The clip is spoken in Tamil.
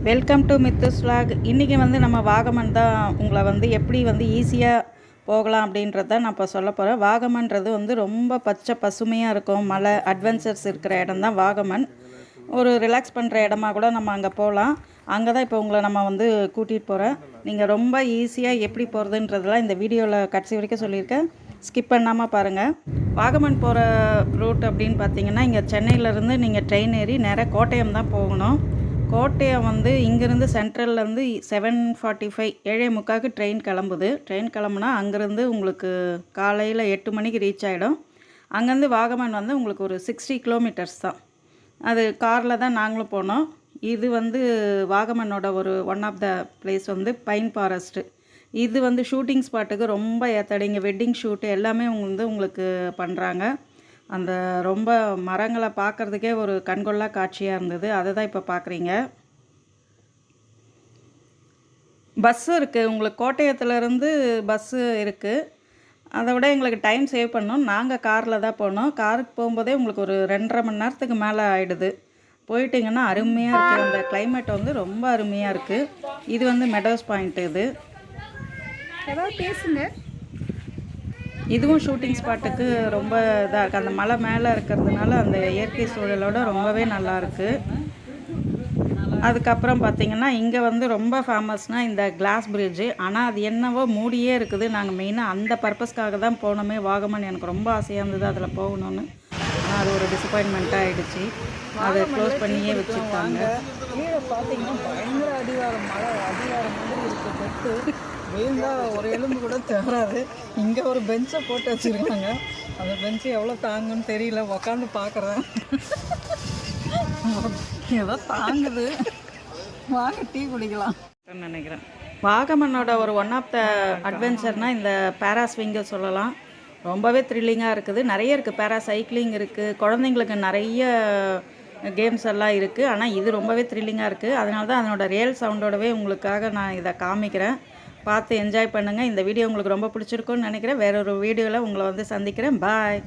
Welcome to மித்துஸ் vlog. இன்றைக்கி வந்து நம்ம வாகமன் தான் உங்களை வந்து எப்படி வந்து ஈஸியாக போகலாம் அப்படின்றத நான் இப்போ சொல்ல போகிறேன். வாகமன்றது வந்து ரொம்ப பச்சை பசுமையாக இருக்கும், மலை அட்வென்ச்சர்ஸ் இருக்கிற இடம் தான் வாகமன். ஒரு ரிலாக்ஸ் பண்ணுற இடமா கூட நம்ம அங்கே போகலாம். அங்கே தான் இப்போ உங்களை நம்ம வந்து கூட்டிகிட்டு போகிறேன். நீங்கள் ரொம்ப ஈஸியாக எப்படி போகிறதுன்றதெல்லாம் இந்த வீடியோவில் கடைசி வரைக்கும் சொல்லியிருக்கேன், ஸ்கிப் பண்ணாமல் பாருங்கள். வாகமன் போகிற ரூட் அப்படின்னு பார்த்தீங்கன்னா, இங்கே சென்னையிலேருந்து நீங்கள் ட்ரெயின் ஏறி நேராக கோட்டயம் தான் போகணும். கோட்டயம் வந்து இங்கேருந்து சென்ட்ரல்லேருந்து 7:45 7:45க்கு ட்ரெயின் கிளம்புது. ட்ரெயின் கிளம்புனா அங்கேருந்து உங்களுக்கு காலையில் 8 மணிக்கு ரீச் ஆகிடும். அங்கேருந்து வாகமன் வந்து உங்களுக்கு ஒரு 60 கிலோமீட்டர்ஸ் தான். அது காரில் தான் நாங்களும் போனோம். இது வந்து வாகமனோட ஒரு ஒன் ஆஃப் த பிளேஸ் வந்து பைன் ஃபாரஸ்ட்டு. இது வந்து ஷூட்டிங் ஸ்பாட்டுக்கு ரொம்ப ஏற்றாடிங்க. வெட்டிங் ஷூட்டு எல்லாமே வந்து உங்களுக்கு பண்ணுறாங்க. அந்த ரொம்ப மரங்களை பார்க்குறதுக்கே ஒரு கண்கொள்ளா காட்சியாக இருந்தது. அதை தான் இப்போ பார்க்குறீங்க. பஸ்ஸு இருக்குது, உங்களுக்கு கோட்டயத்துலேருந்து பஸ்ஸு இருக்குது. அதை விட எங்களுக்கு டைம் சேவ் பண்ணோம். நாங்கள் காரில் தான் போனோம். காருக்கு போகும்போதே உங்களுக்கு ஒரு 2.5 மணி நேரத்துக்கு மேலே ஆகிடுது. போயிட்டிங்கன்னா அருமையாக இருக்குது. அந்த கிளைமேட் வந்து ரொம்ப அருமையாக இருக்குது. இது வந்து மெடோஸ் பாயிண்ட். இது ஏதாவது பேசுங்க. இதுவும் ஷூட்டிங் ஸ்பாட்டுக்கு ரொம்ப இதாக இருக்குது. அந்த மலை மேலே இருக்கிறதுனால அந்த இயற்கை சூழலோடு ரொம்பவே நல்லாயிருக்கு. அதுக்கப்புறம் பார்த்திங்கன்னா இங்கே வந்து ரொம்ப ஃபேமஸ்னால் இந்த கிளாஸ் பிரிட்ஜு. ஆனால் அது என்னவோ மூடியே இருக்குது. நாங்கள் மெயினாக அந்த பர்பஸ்க்காக தான் போனோமே. வாகமன் எனக்கு ரொம்ப ஆசையாக இருந்தது அதில் போகணுன்னு. ஆனால் அது ஒரு டிசப்பாயின்மெண்ட்டாக ஆகிடுச்சு. அதை க்ளோஸ் பண்ணியே வச்சுருக்காங்க. கீழே பார்த்தீங்கன்னா பயங்கர அடிவாரம், மழை அடிவாரம் மாதிரி இருக்குது. பெட்டு விழுந்தால் ஒரு எலும்பு கூட தேராது. இங்கே ஒரு பெஞ்சை போட்டு வச்சுருக்காங்க. அந்த பெஞ்சு எவ்வளோ தாங்குன்னு தெரியல. உக்காந்து பார்க்குறேன், ஏதோ தாங்குது. வாங்க டீ குடிக்கலாம் நினைக்கிறேன். வாகமனோட ஒரு ஒன் ஆஃப் த அட்வென்ச்சர்னால் இந்த பேராஸ்விங்க சொல்லலாம். ரொம்பவே த்ரில்லிங்காக இருக்குது. நிறைய இருக்குது. பேராசைக்கிளிங் இருக்குது, குழந்தைங்களுக்கு நிறைய கேம்ஸ் எல்லாம் இருக்குது. ஆனால் இது ரொம்பவே த்ரில்லிங்காக இருக்குது. அதனால தான் அதனோட ரியல் சவுண்டோடவே உங்களுக்காக நான் இதை காமிக்கிறேன். பார்த்து என்ஜாய் பண்ணுங்கள். இந்த வீடியோ உங்களுக்கு ரொம்ப பிடிச்சிருக்குன்னு நினைக்கிறேன். வேறொரு வீடியோவில் உங்களை வந்து சந்திக்கிறேன். பாய்.